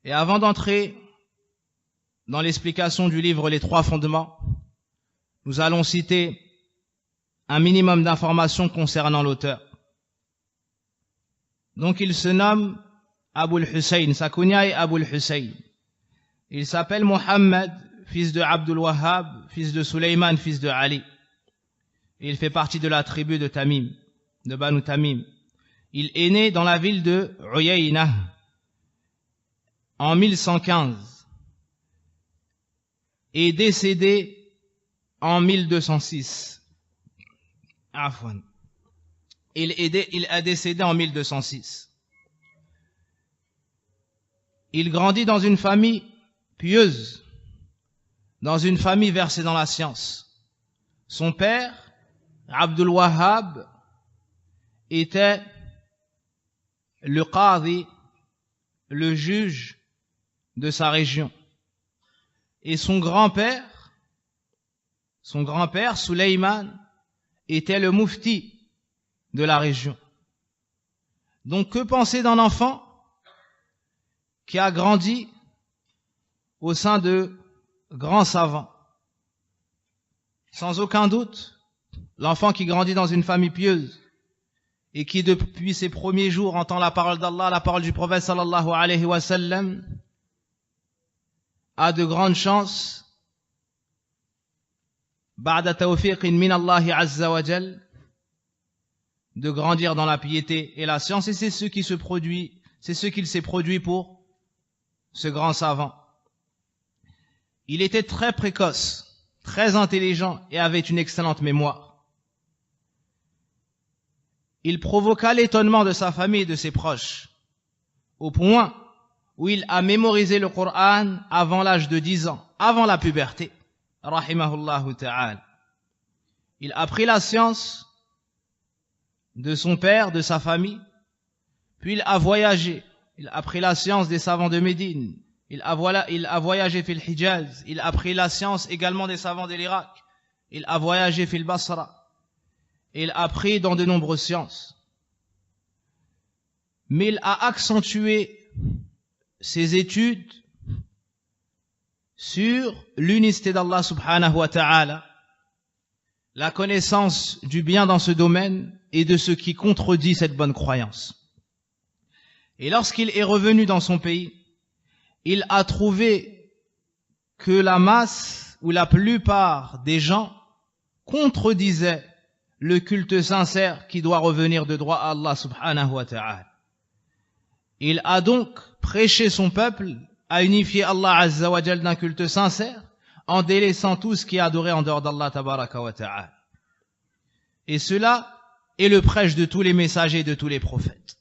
Et avant d'entrer dans l'explication du livre Les Trois Fondements, nous allons citer un minimum d'informations concernant l'auteur. Donc il se nomme Abul Hussein, sa kunya est Abul Hussein. Il s'appelle Mohammed, fils de Abdul Wahhab, fils de Suleyman, fils de Ali. Et il fait partie de la tribu de Tamim, de Banu Tamim. Il est né dans la ville de Uyayna en 1115 et décédé en 1206. Afwan. Il a décédé en 1206. Il grandit dans une famille pieuse, dans une famille versée dans la science. Son père, Abdul Wahhab, était le qadi, le juge de sa région. Et son grand-père, Suleyman, était le mufti de la région. Donc que penser d'un enfant qui a grandi au sein de grands savants? Sans aucun doute, l'enfant qui grandit dans une famille pieuse et qui depuis ses premiers jours entend la parole d'Allah, la parole du prophète sallallahu alayhi wa sallam, a de grandes chances, ba'da tawfiqin min Allah azza wa jal, de grandir dans la piété et la science, et c'est ce qu'il s'est produit pour ce grand savant. Il était très précoce, très intelligent et avait une excellente mémoire. Il provoqua l'étonnement de sa famille et de ses proches, au point où il a mémorisé le Coran avant l'âge de 10 ans, avant la puberté. Rahimahullahu ta'ala. Il a appris la science de son père, de sa famille, puis il a voyagé. Il a appris la science des savants de Médine. Il a voyagé fil Hijaz. Il a appris la science également des savants de l'Irak. Il a voyagé fil Basra. Il a appris dans de nombreuses sciences. Mais il a accentué ses études sur l'unicité d'Allah subhanahu wa ta'ala, la connaissance du bien dans ce domaine et de ce qui contredit cette bonne croyance. Et lorsqu'il est revenu dans son pays, il a trouvé que la masse ou la plupart des gens contredisaient le culte sincère qui doit revenir de droit à Allah subhanahu wa ta'ala. Il a donc prêché son peuple à unifier Allah azza wa jal d'un culte sincère en délaissant tout ce qui est adoré en dehors d'Allah tabaraka wa ta'ala. Et cela est le prêche de tous les messagers et de tous les prophètes.